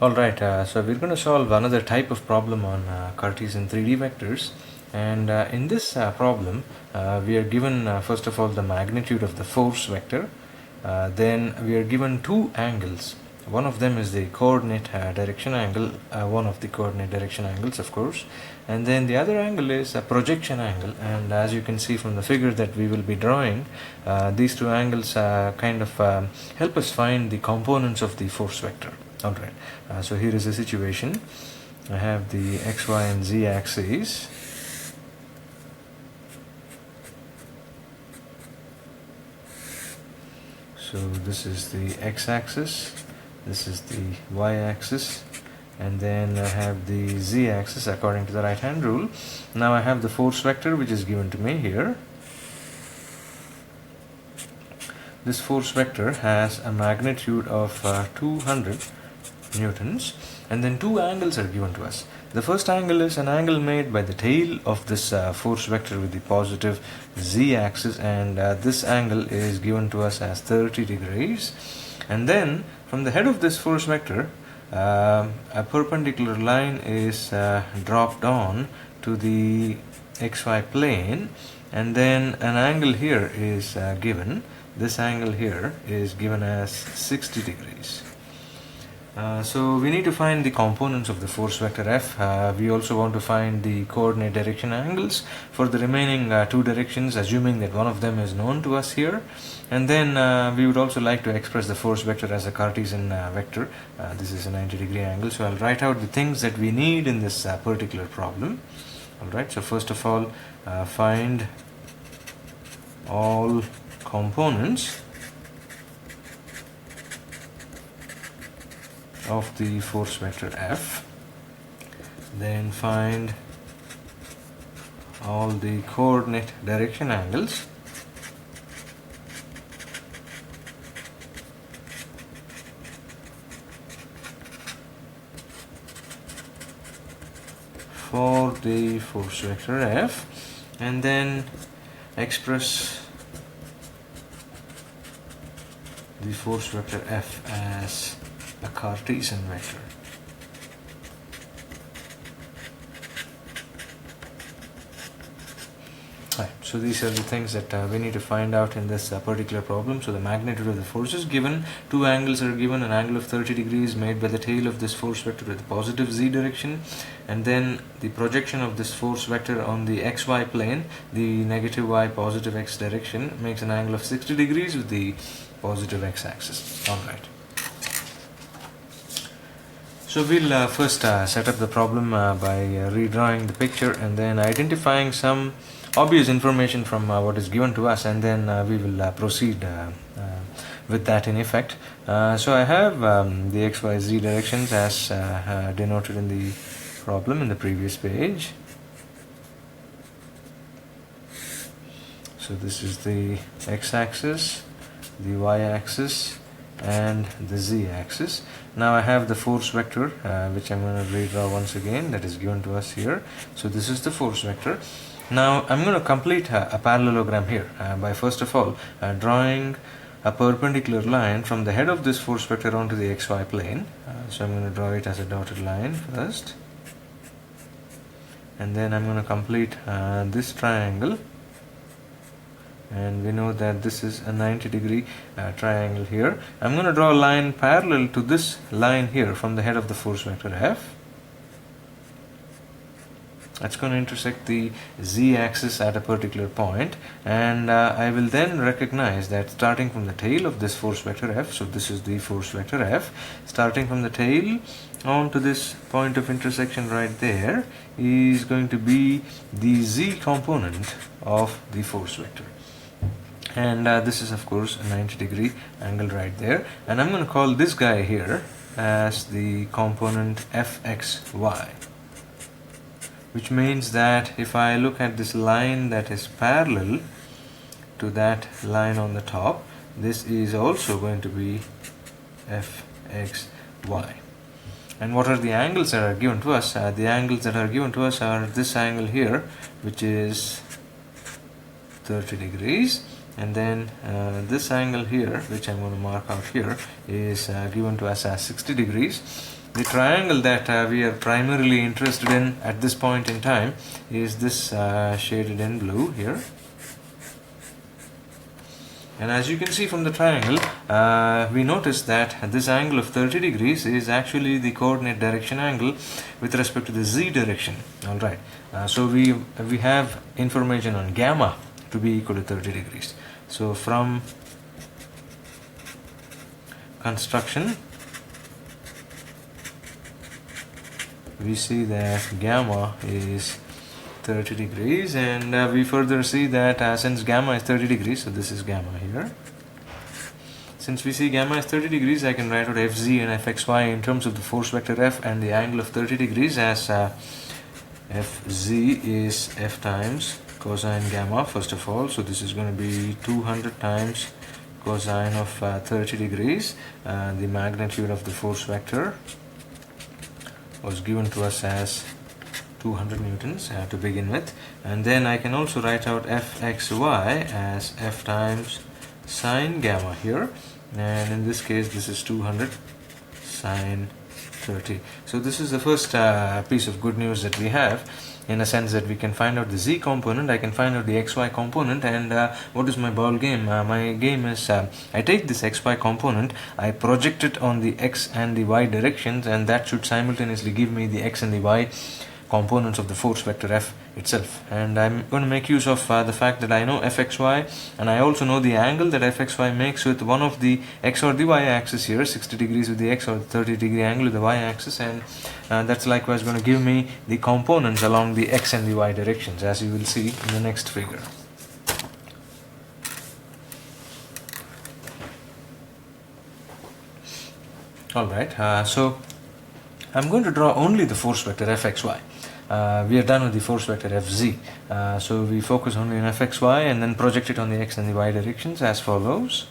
Alright, so we're going to solve another type of problem on Cartesian 3D vectors, and in this problem we are given first of all the magnitude of the force vector. Then we are given two angles. One of them is the coordinate direction angle, one of the coordinate direction angles of course, and then the other angle is a projection angle. And as you can see from the figure that we will be drawing, these two angles help us find the components of the force vector. Alright, so here is the situation. I have the x, y and z axes. So this is the x-axis, this is the y-axis, and then I have the z-axis according to the right hand rule. Now I have the force vector which is given to me here. This force vector has a magnitude of 200 newtons, and then two angles are given to us. The first angle is an angle made by the tail of this force vector with the positive z-axis, and this angle is given to us as 30 degrees. And then from the head of this force vector a perpendicular line is dropped on to the xy plane, and then an angle here is given. This angle here is given as 60 degrees. So we need to find the components of the force vector f. We also want to find the coordinate direction angles for the remaining two directions, assuming that one of them is known to us here. And then we would also like to express the force vector as a Cartesian vector. This is a 90-degree angle, so I'll write out the things that we need in this particular problem. Alright, so first of all, find all components of the force vector f, then find all the coordinate direction angles for the force vector f, and then express the force vector f as a Cartesian vector. Right, so these are the things that we need to find out in this particular problem. So the magnitude of the force is given, two angles are given, an angle of 30 degrees made by the tail of this force vector with the positive z direction, and then the projection of this force vector on the xy plane, the negative y positive x direction, makes an angle of 60 degrees with the positive x-axis. Alright. So we'll first set up the problem by redrawing the picture and then identifying some obvious information from what is given to us, and then we will proceed with that in effect. So I have the xyz directions as denoted in the problem in the previous page. So this is the x-axis, the y-axis and the z-axis. Now I have the force vector which I'm going to redraw once again, that is given to us here. So this is the force vector. Now I'm going to complete a parallelogram here by first of all drawing a perpendicular line from the head of this force vector onto the xy plane. So I'm going to draw it as a dotted line first, and then I'm going to complete this triangle, and we know that this is a 90-degree triangle here. I'm going to draw a line parallel to this line here from the head of the force vector f. That's going to intersect the z-axis at a particular point, and I will then recognize that starting from the tail of this force vector f, so this is the force vector f, starting from the tail on to this point of intersection right there is going to be the z component of the force vector. And this is of course a 90-degree angle right there, and I'm going to call this guy here as the component fxy, which means that if I look at this line that is parallel to that line on the top, this is also going to be fxy. And what are the angles that are given to us? The angles that are given to us are this angle here, which is 30 degrees, and then this angle here, which I'm going to mark out here, is given to us as 60 degrees. the triangle that we are primarily interested in at this point in time is this shaded in blue here. And as you can see from the triangle, we notice that this angle of 30 degrees is actually the coordinate direction angle with respect to the z direction. Alright, so we have information on gamma to be equal to 30 degrees. So from construction, we see that gamma is 30 degrees, and we further see that since gamma is 30 degrees, so this is gamma here. Since we see gamma is 30 degrees, I can write out Fz and Fxy in terms of the force vector F and the angle of 30 degrees as Fz is F times cosine gamma first of all. So this is going to be 200 times cosine of 30 degrees. The magnitude of the force vector was given to us as 200 newtons to begin with, and then I can also write out Fxy as F times sine gamma here, and in this case this is 200 sine 30. So this is the first piece of good news that we have, in a sense that we can find out the z component, I can find out the xy component, and what is my ball game? My game is I take this xy component, I project it on the x and the y directions, and that should simultaneously give me the x and the y components of the force vector F itself. And I'm going to make use of the fact that I know Fxy, and I also know the angle that Fxy makes with one of the x or the y axis here, 60 degrees with the x or the 30 degree angle with the y axis, and that's likewise going to give me the components along the x and the y directions, as you will see in the next figure. Alright, so I'm going to draw only the force vector Fxy. We are done with the force vector Fz, so we focus only on Fxy and then project it on the x and the y directions as follows.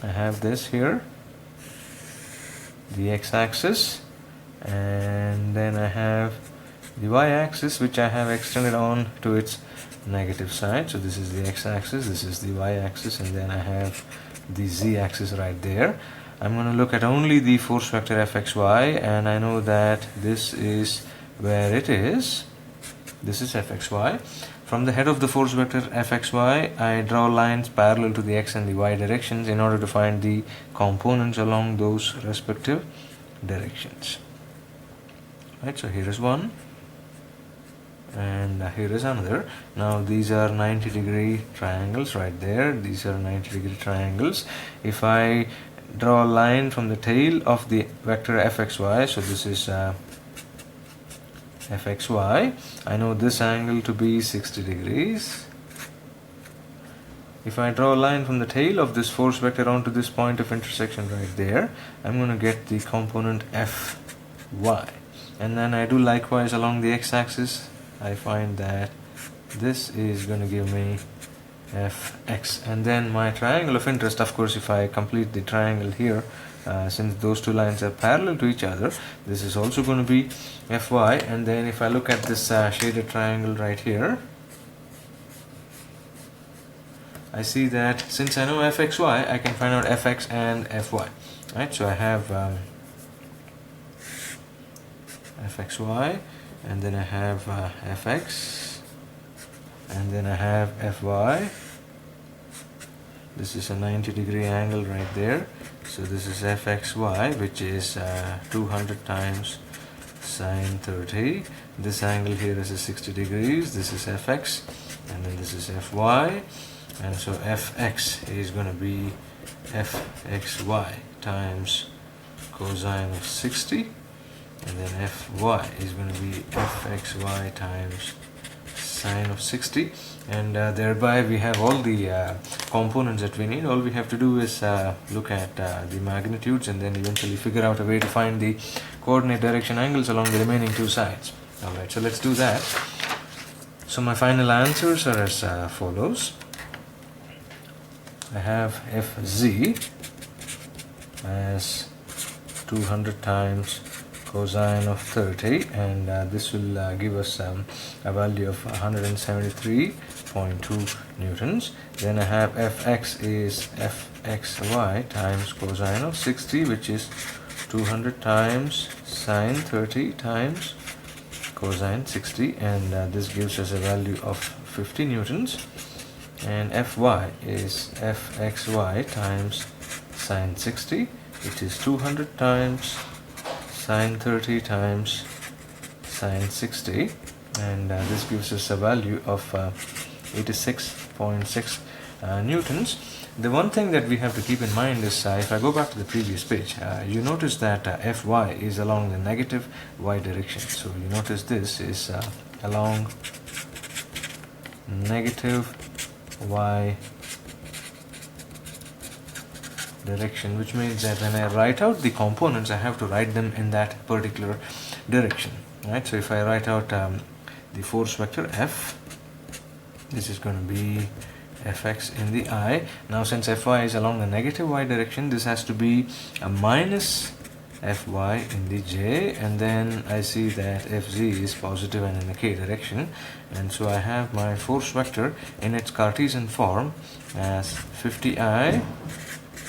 I have this here, the x-axis, and then I have the y-axis, which I have extended on to its negative side. So this is the x-axis, this is the y-axis, and then I have the z-axis right there. I'm going to look at only the force vector Fxy, and I know that this is where it is. This is Fxy. From the head of the force vector Fxy, I draw lines parallel to the x and the y directions in order to find the components along those respective directions. Right, so here is one, and here is another. Now these are 90 degree triangles right there. These are 90 degree triangles. If I draw a line from the tail of the vector Fxy, so this is Fxy, I know this angle to be 60 degrees. If I draw a line from the tail of this force vector onto this point of intersection right there, I'm going to get the component Fy. And then I do likewise along the x-axis. I find that this is going to give me Fx. And then my triangle of interest, of course, if I complete the triangle here, since those two lines are parallel to each other, this is also going to be Fy. And then if I look at this shaded triangle right here, I see that since I know Fxy, I can find out Fx and Fy. Right, so I have Fxy, and then I have Fx, and then I have Fy. This is a 90 degree angle right there. So this is Fxy, which is 200 times sine 30. This angle here is 60 degrees. This is Fx, and then this is Fy. And so Fx is going to be Fxy times cosine of 60. And then Fy is going to be Fxy times sine of 60. And thereby we have all the components that we need. All we have to do is look at the magnitudes and then eventually figure out a way to find the coordinate direction angles along the remaining two sides. Alright, so let's do that. So my final answers are as follows. I have Fz as 200 times cosine of 30, and this will give us a value of 173.2 newtons. Then I have Fx is Fxy times cosine of 60, which is 200 times sine 30 times cosine 60, and this gives us a value of 50 newtons. And Fy is Fxy times sine 60, which is 200 times sine 30 times sine 60, and this gives us a value of 86.6 newtons. The one thing that we have to keep in mind is if I go back to the previous page, you notice that Fy is along the negative y direction. So you notice this is along negative y direction, which means that when I write out the components, I have to write them in that particular direction, right? So if I write out the force vector F, this is going to be Fx in the I. Now since Fy is along the negative y direction, this has to be a minus Fy in the j, and then I see that Fz is positive and in the k direction, and so I have my force vector in its Cartesian form as 50I,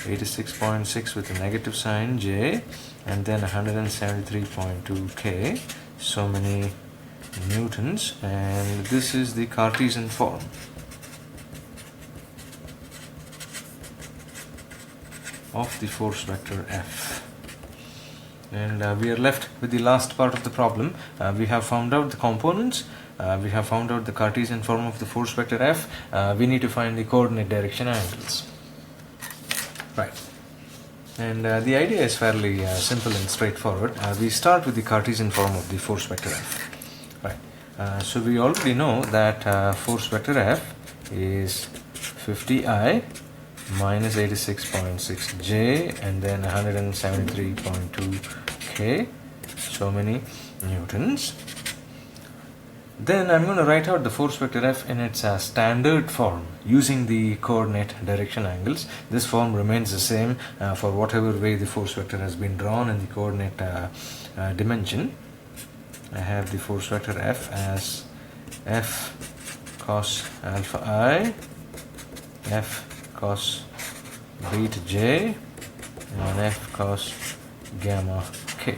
86.6 with a negative sign j, and then 173.2 k, so many newtons, and this is the Cartesian form. Of the force vector F. And we are left with the last part of the problem. We have found out the components, we have found out the Cartesian form of the force vector F. We need to find the coordinate direction angles. Right. And the idea is fairly simple and straightforward. We start with the Cartesian form of the force vector F. Right. So we already know that force vector F is 50I minus 86.6 j, and then 173.2 k, so many newtons. Then I'm going to write out the force vector F in its standard form using the coordinate direction angles. This form remains the same for whatever way the force vector has been drawn in the coordinate dimension. I have the force vector F as F cos alpha I, F cos beta j, and F cos gamma k.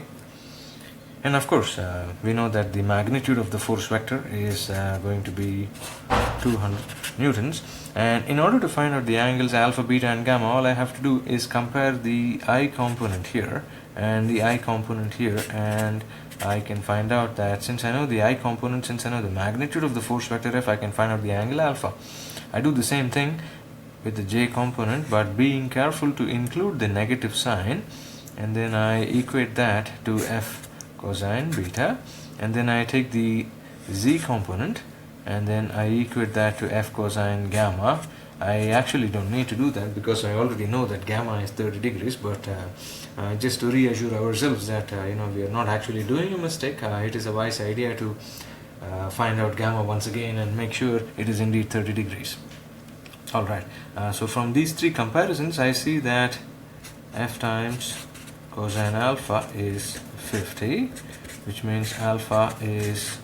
And of course we know that the magnitude of the force vector is going to be 200 newtons, and in order to find out the angles alpha, beta and gamma, all I have to do is compare the I component here and the I component here, and I can find out that since I know the I component, since I know the magnitude of the force vector F, I can find out the angle alpha. I do the same thing with the j component, but being careful to include the negative sign, and then I equate that to F cosine beta, and then I take the z component and then I equate that to F cosine gamma. I actually don't need to do that because I already know that gamma is 30 degrees, but just to reassure ourselves that we are not actually doing a mistake, it is a wise idea to find out gamma once again and make sure it is indeed 30 degrees. Alright, so from these three comparisons I see that F times cosine alpha is 50, which means alpha is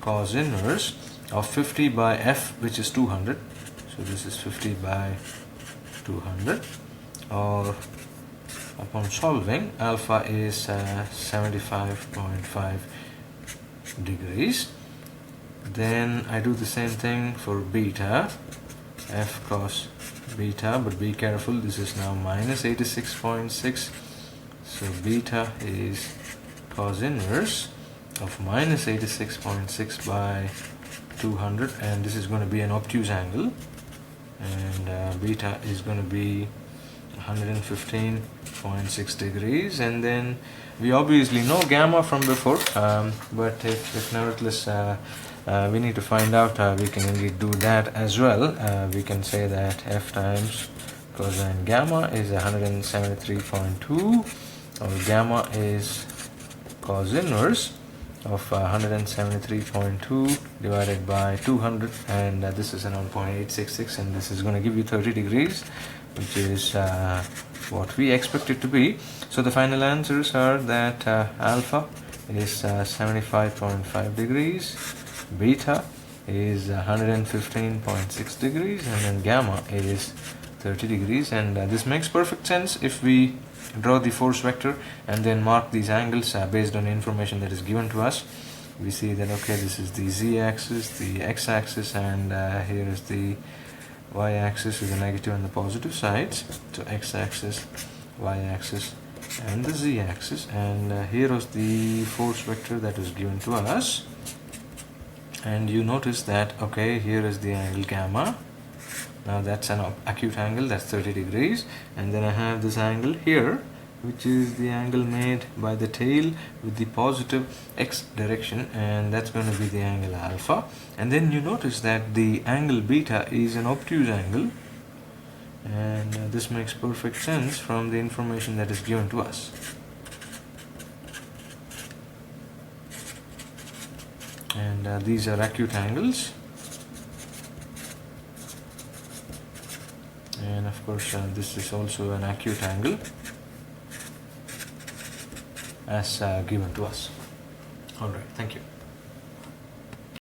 cos inverse of 50 by F, which is 200. So this is 50 by 200, or upon solving, alpha is 75.5 degrees. Then I do the same thing for beta, F cos beta, but be careful, this is now minus 86.6, so beta is cos inverse of minus 86.6 by 200, and this is going to be an obtuse angle, and beta is going to be 115.6 degrees. And then we obviously know gamma from before, but if nevertheless we need to find out, we can indeed do that as well. We can say that F times cosine gamma is 173.2, or gamma is cos inverse of 173.2 divided by 200, and this is around 0.866, and this is going to give you 30 degrees, which is what we expect it to be. So the final answers are that alpha is 75.5 degrees, beta is 115.6 degrees, and then gamma is 30 degrees. And this makes perfect sense if we draw the force vector and then mark these angles based on the information that is given to us. We see that okay, this is the z-axis, the x-axis, and here is the y-axis with the negative and the positive sides. So x-axis, y-axis, and the z-axis, and here was the force vector that was given to us. And you notice that okay, here is the angle gamma. Now that's an acute angle, that's 30 degrees, and then I have this angle here, which is the angle made by the tail with the positive x direction, and that's going to be the angle alpha. And then you notice that the angle beta is an obtuse angle, and this makes perfect sense from the information that is given to us. And these are acute angles, and of course this is also an acute angle as given to us. Alright, thank you.